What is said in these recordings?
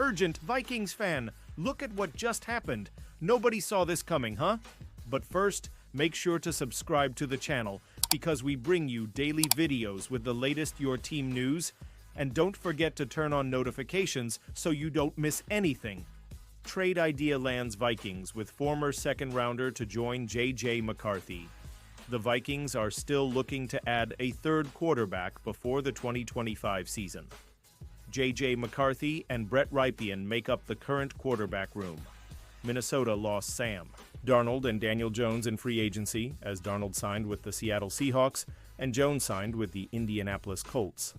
Urgent Vikings fan, look at what just happened. Nobody saw this coming, huh? But first, make sure to subscribe to the channel because we bring you daily videos with the latest your team news. And don't forget to turn on notifications so you don't miss anything. Trade idea lands Vikings with former second-rounder to join J.J. McCarthy. The Vikings are still looking to add a third quarterback before the 2025 season. J.J. McCarthy and Brett Rypien make up the current quarterback room. Minnesota lost Sam Darnold and Daniel Jones in free agency, as Darnold signed with the Seattle Seahawks and Jones signed with the Indianapolis Colts.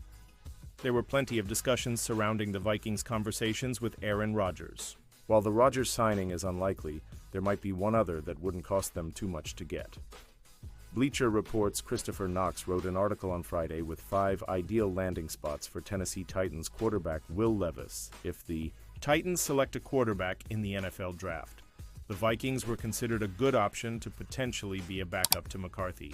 There were plenty of discussions surrounding the Vikings' conversations with Aaron Rodgers. While the Rodgers signing is unlikely, there might be one other that wouldn't cost them too much to get. Bleacher Report's Christopher Knox wrote an article on Friday with 5 ideal landing spots for Tennessee Titans quarterback Will Levis if the Titans select a quarterback in the NFL draft. The Vikings were considered a good option to potentially be a backup to McCarthy.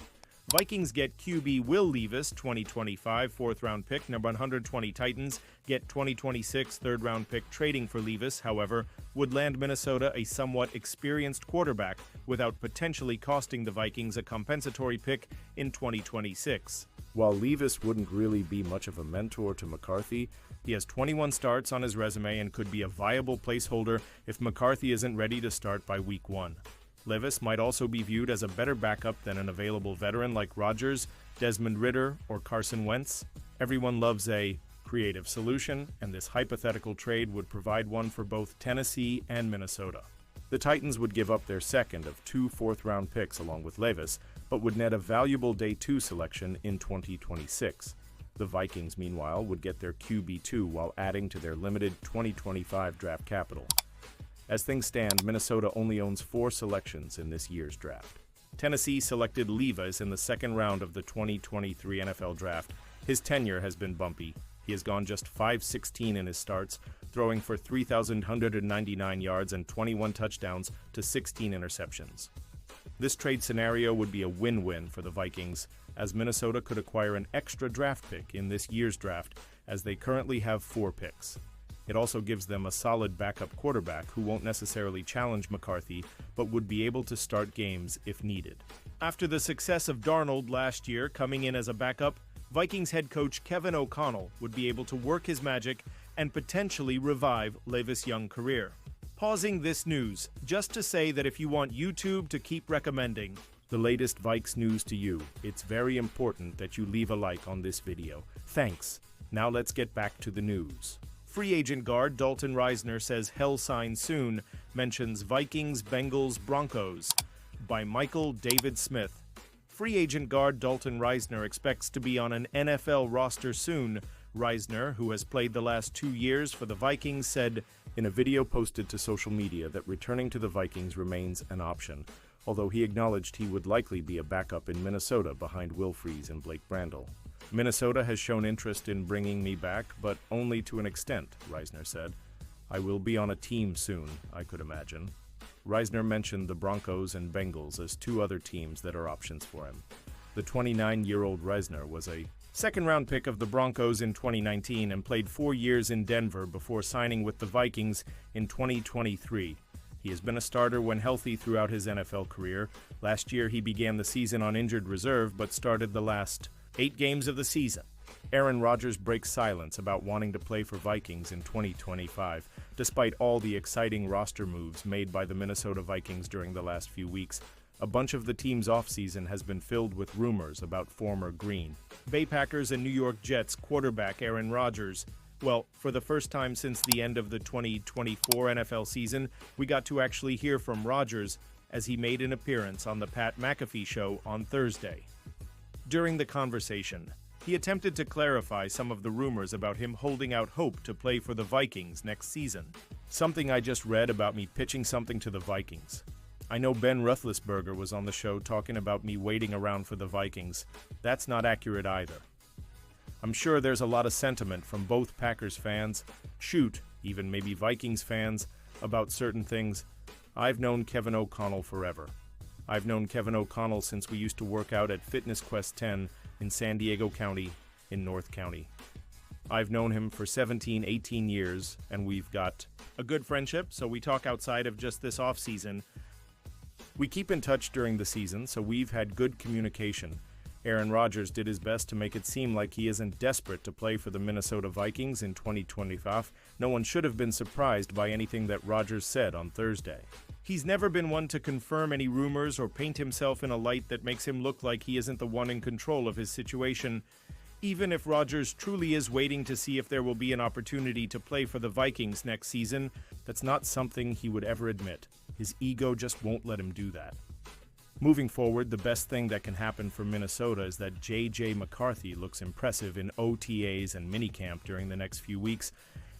Vikings get QB Will Levis, 2025 fourth-round pick, number 120 Titans, get 2026 third-round pick trading for Levis, however, would land Minnesota a somewhat experienced quarterback without potentially costing the Vikings a compensatory pick in 2026. While Levis wouldn't really be much of a mentor to McCarthy, he has 21 starts on his resume and could be a viable placeholder if McCarthy isn't ready to start by week 1. Levis might also be viewed as a better backup than an available veteran like Rodgers, Desmond Ridder, or Carson Wentz. Everyone loves a creative solution, and this hypothetical trade would provide one for both Tennessee and Minnesota. The Titans would give up their second of 2 fourth-round picks along with Levis, but would net a valuable Day 2 selection in 2026. The Vikings, meanwhile, would get their QB2 while adding to their limited 2025 draft capital. As things stand, Minnesota only owns 4 selections in this year's draft. Tennessee selected Levis in the second round of the 2023 NFL Draft. His tenure has been bumpy. He has gone just 5-16 in his starts, throwing for 3,199 yards and 21 touchdowns to 16 interceptions. This trade scenario would be a win-win for the Vikings, as Minnesota could acquire an extra draft pick in this year's draft, as they currently have 4 picks. It also gives them a solid backup quarterback who won't necessarily challenge McCarthy, but would be able to start games if needed. After the success of Darnold last year coming in as a backup, Vikings head coach Kevin O'Connell would be able to work his magic and potentially revive Levis' young career. Pausing this news, just to say that if you want YouTube to keep recommending the latest Vikes news to you, it's very important that you leave a like on this video. Thanks. Now let's get back to the news. Free agent guard Dalton Risner says hell sign soon, mentions Vikings, Bengals, Broncos, by Michael David Smith. Free agent guard Dalton Risner expects to be on an NFL roster soon. Risner, who has played the last 2 years for the Vikings, said in a video posted to social media that returning to the Vikings remains an option, although he acknowledged he would likely be a backup in Minnesota behind Will Freeze and Blake Brandel. Minnesota has shown interest in bringing me back, but only to an extent, Risner said. I will be on a team soon, I could imagine. Risner mentioned the Broncos and Bengals as 2 other teams that are options for him. The 29-year-old Risner was a second-round pick of the Broncos in 2019 and played 4 years in Denver before signing with the Vikings in 2023. He has been a starter when healthy throughout his NFL career. Last year, he began the season on injured reserve, but started the last 8 games of the season. Aaron Rodgers breaks silence about wanting to play for Vikings in 2025, despite all the exciting roster moves made by the Minnesota Vikings during the last few weeks. A bunch of the team's offseason has been filled with rumors about former Green Bay Packers and New York Jets quarterback Aaron Rodgers. Well, for the first time since the end of the 2024 NFL season, we got to actually hear from Rodgers as he made an appearance on the Pat McAfee Show on Thursday. During the conversation, he attempted to clarify some of the rumors about him holding out hope to play for the Vikings next season. Something I just read about me pitching something to the Vikings. I know Ben Roethlisberger was on the show talking about me waiting around for the Vikings. That's not accurate either. I'm sure there's a lot of sentiment from both Packers fans, even maybe Vikings fans, about certain things. I've known Kevin O'Connell forever. I've known Kevin O'Connell since we used to work out at Fitness Quest 10 in San Diego County, in North County. I've known him for 17, 18 years, and we've got a good friendship, so we talk outside of just this off-season. We keep in touch during the season, so we've had good communication. Aaron Rodgers did his best to make it seem like he isn't desperate to play for the Minnesota Vikings in 2025. No one should have been surprised by anything that Rodgers said on Thursday. He's never been one to confirm any rumors or paint himself in a light that makes him look like he isn't the one in control of his situation. Even if Rodgers truly is waiting to see if there will be an opportunity to play for the Vikings next season, that's not something he would ever admit. His ego just won't let him do that. Moving forward, the best thing that can happen for Minnesota is that J.J. McCarthy looks impressive in OTAs and minicamp during the next few weeks,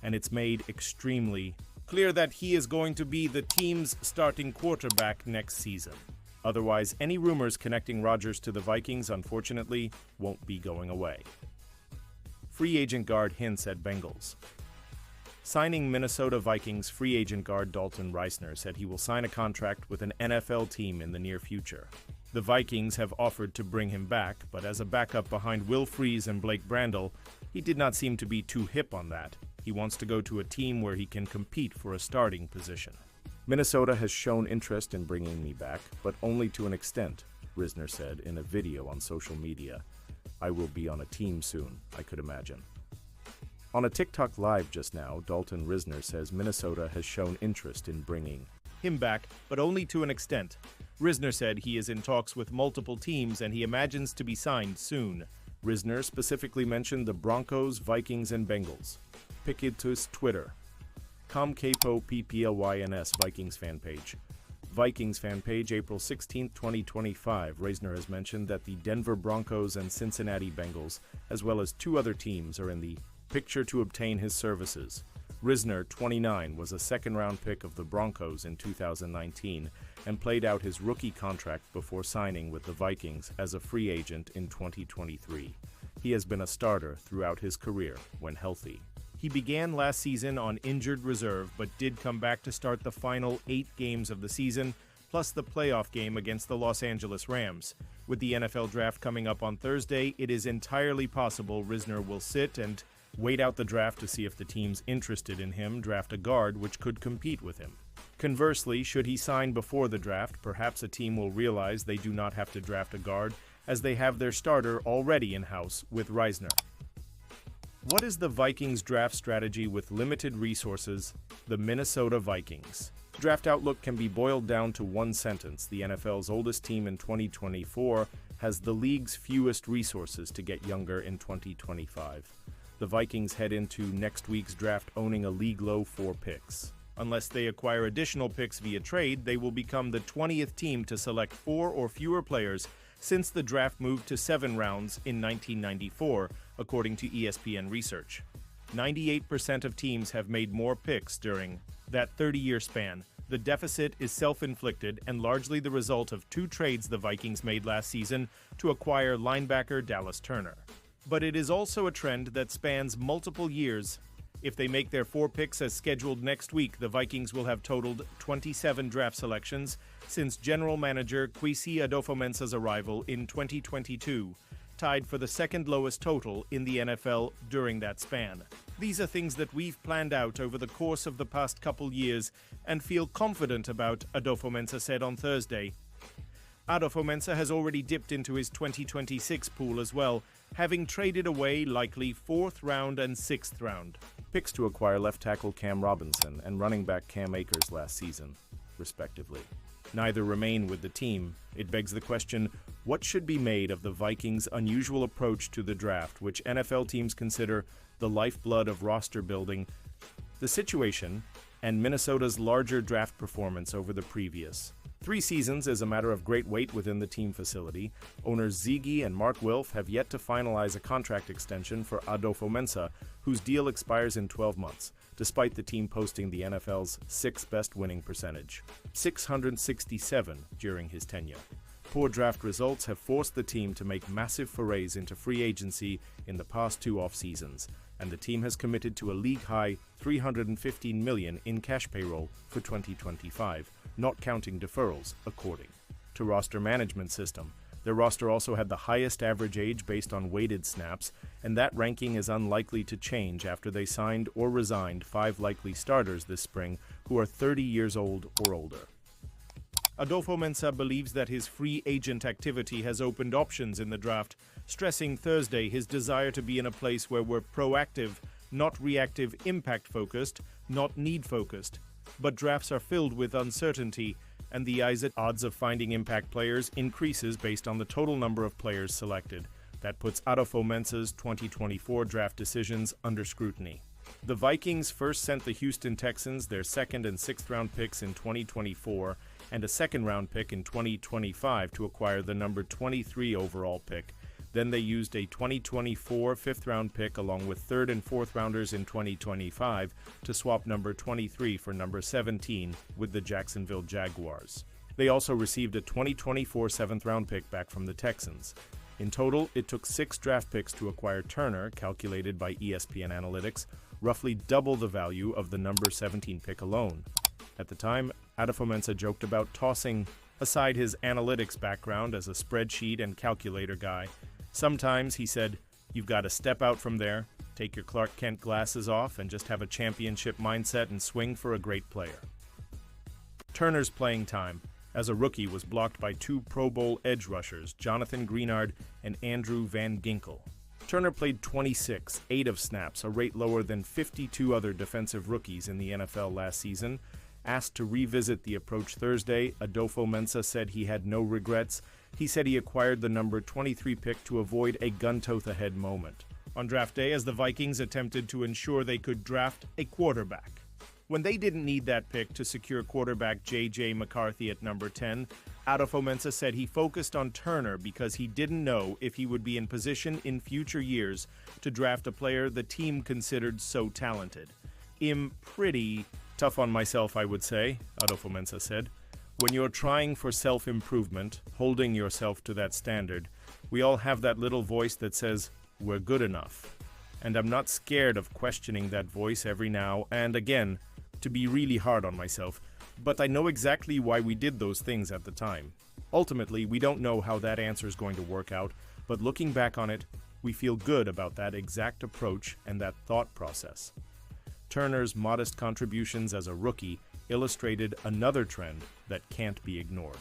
and it's made extremely clear that he is going to be the team's starting quarterback next season. Otherwise, any rumors connecting Rodgers to the Vikings, unfortunately, won't be going away. Free agent guard hints at Bengals. Signing Minnesota Vikings free agent guard Dalton Reisner said he will sign a contract with an NFL team in the near future. The Vikings have offered to bring him back, but as a backup behind Will Freeze and Blake Brandel, he did not seem to be too hip on that. He wants to go to a team where he can compete for a starting position. Minnesota has shown interest in bringing me back, but only to an extent, Risner said in a video on social media. I will be on a team soon, I could imagine. On a TikTok live just now, Dalton Risner says Minnesota has shown interest in bringing him back, but only to an extent. Risner said he is in talks with multiple teams and he imagines to be signed soon. Risner specifically mentioned the Broncos, Vikings, and Bengals. Pikitus Twitter. ComCapo PPLYNS Vikings fan page. Vikings fan page, April 16, 2025. Reisner has mentioned that the Denver Broncos and Cincinnati Bengals, as well as two other teams, are in the picture to obtain his services. Risner, 29, was a second-round pick of the Broncos in 2019 and played out his rookie contract before signing with the Vikings as a free agent in 2023. He has been a starter throughout his career when healthy. He began last season on injured reserve, but did come back to start the final 8 games of the season, plus the playoff game against the Los Angeles Rams. With the NFL draft coming up on Thursday, it is entirely possible Risner will sit and wait out the draft to see if the teams interested in him draft a guard which could compete with him. Conversely, should he sign before the draft, perhaps a team will realize they do not have to draft a guard, as they have their starter already in-house with Reisner. What is the Vikings draft strategy with limited resources? The Minnesota Vikings. Draft outlook can be boiled down to one sentence. The NFL's oldest team in 2024 has the league's fewest resources to get younger in 2025. The Vikings head into next week's draft owning a league-low 4 picks. Unless they acquire additional picks via trade, they will become the 20th team to select 4 or fewer players since the draft moved to 7 rounds in 1994, according to ESPN research. 98% of teams have made more picks during that 30-year span. The deficit is self-inflicted and largely the result of 2 trades the Vikings made last season to acquire linebacker Dallas Turner. But it is also a trend that spans multiple years. If they make their 4 picks as scheduled next week, the Vikings will have totaled 27 draft selections since general manager Kwesi Adofo-Mensah's arrival in 2022, tied for the second lowest total in the NFL during that span. These are things that we've planned out over the course of the past couple years and feel confident about, Adofo-Mensah said on Thursday. Adofo-Mensah has already dipped into his 2026 pool as well, having traded away likely 4th round and 6th round picks to acquire left tackle Cam Robinson and running back Cam Akers last season, respectively. Neither remain with the team. It begs the question, what should be made of the Vikings' unusual approach to the draft, which NFL teams consider the lifeblood of roster building, the situation, and Minnesota's larger draft performance over the previous 3 seasons is a matter of great weight within the team facility. Owners Ziggy and Mark Wilf have yet to finalize a contract extension for Adofo-Mensah, whose deal expires in 12 months, despite the team posting the NFL's 6th best winning percentage, 667 during his tenure. Poor draft results have forced the team to make massive forays into free agency in the past 2 off-seasons, and the team has committed to a league-high $315 million in cash payroll for 2025, not counting deferrals, according to roster management system. Their roster also had the highest average age based on weighted snaps, and that ranking is unlikely to change after they signed or resigned 5 likely starters this spring who are 30 years old or older. Adolfo Mensah believes that his free agent activity has opened options in the draft, stressing Thursday his desire to be in a place where we're proactive, not reactive, impact-focused, not need-focused. But drafts are filled with uncertainty, and the odds of finding impact players increases based on the total number of players selected. That puts Adolfo Mensah's 2024 draft decisions under scrutiny. The Vikings first sent the Houston Texans their 2nd and 6th round picks in 2024 and a 2nd round pick in 2025 to acquire the number 23 overall pick. Then they used a 2024 5th round pick along with 3rd and 4th rounders in 2025 to swap number 23 for number 17 with the Jacksonville Jaguars. They also received a 2024 7th round pick back from the Texans. In total, it took 6 draft picks to acquire Turner, calculated by ESPN Analytics, roughly double the value of the number 17 pick alone. At the time, Adolfo Mensah joked about tossing aside his analytics background as a spreadsheet and calculator guy. Sometimes, he said, you've got to step out from there, take your Clark Kent glasses off, and just have a championship mindset and swing for a great player. Turner's playing time as a rookie was blocked by 2 Pro Bowl edge rushers, Jonathan Greenard and Andrew Van Ginkel. Turner played 26, 8 of snaps, a rate lower than 52 other defensive rookies in the NFL last season. Asked to revisit the approach Thursday, Adolfo Mensah said he had no regrets. He said he acquired the number 23 pick to avoid a gun-to-the-head moment on draft day as the Vikings attempted to ensure they could draft a quarterback. When they didn't need that pick to secure quarterback J.J. McCarthy at number 10, Adolfo Mensah said he focused on Turner because he didn't know if he would be in position in future years to draft a player the team considered so talented. Pretty tough on myself, I would say, Adolfo Mensah said. When you're trying for self-improvement, holding yourself to that standard, we all have that little voice that says, we're good enough. And I'm not scared of questioning that voice every now and again, to be really hard on myself, but I know exactly why we did those things at the time. Ultimately, we don't know how that answer is going to work out, but looking back on it, we feel good about that exact approach and that thought process. Turner's modest contributions as a rookie illustrated another trend that can't be ignored.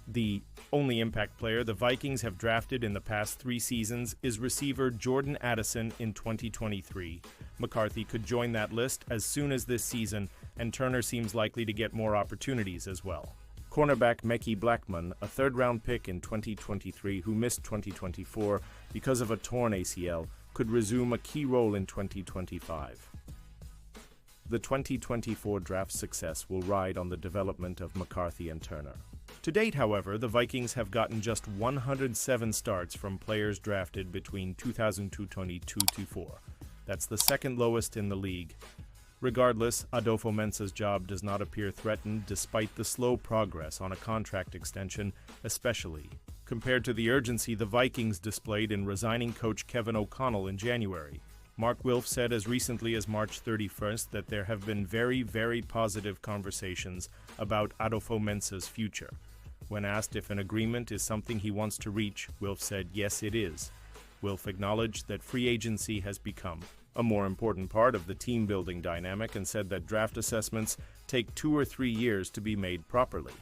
The only impact player the Vikings have drafted in the past 3 seasons is receiver Jordan Addison in 2023. McCarthy could join that list as soon as this season, and Turner seems likely to get more opportunities as well. Cornerback Mekhi Blackmon, a 3rd-round pick in 2023 who missed 2024 because of a torn ACL, could resume a key role in 2025. The 2024 draft success will ride on the development of McCarthy and Turner. To date, however, the Vikings have gotten just 107 starts from players drafted between 2022-24. That's the 2nd lowest in the league. Regardless, Adolfo Mensah's job does not appear threatened despite the slow progress on a contract extension, especially compared to the urgency the Vikings displayed in resigning coach Kevin O'Connell in January. Mark Wilf said as recently as March 31st that there have been very, very positive conversations about Adolfo Mensah's future. When asked if an agreement is something he wants to reach, Wilf said yes, it is. Wilf acknowledged that free agency has become a more important part of the team-building dynamic and said that draft assessments take 2 or 3 years to be made properly.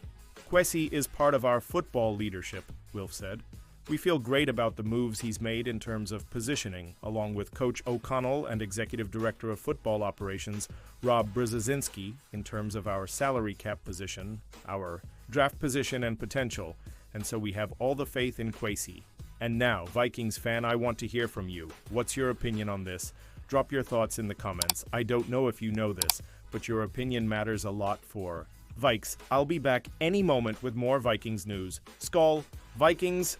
Kwesi is part of our football leadership, Wilf said. We feel great about the moves he's made in terms of positioning, along with Coach O'Connell and Executive Director of Football Operations, Rob Brzezinski, in terms of our salary cap position, our draft position and potential, and so we have all the faith in Kwesi. And now, Vikings fan, I want to hear from you. What's your opinion on this? Drop your thoughts in the comments. I don't know if you know this, but your opinion matters a lot for Vikes. I'll be back any moment with more Vikings news. Skål, Vikings!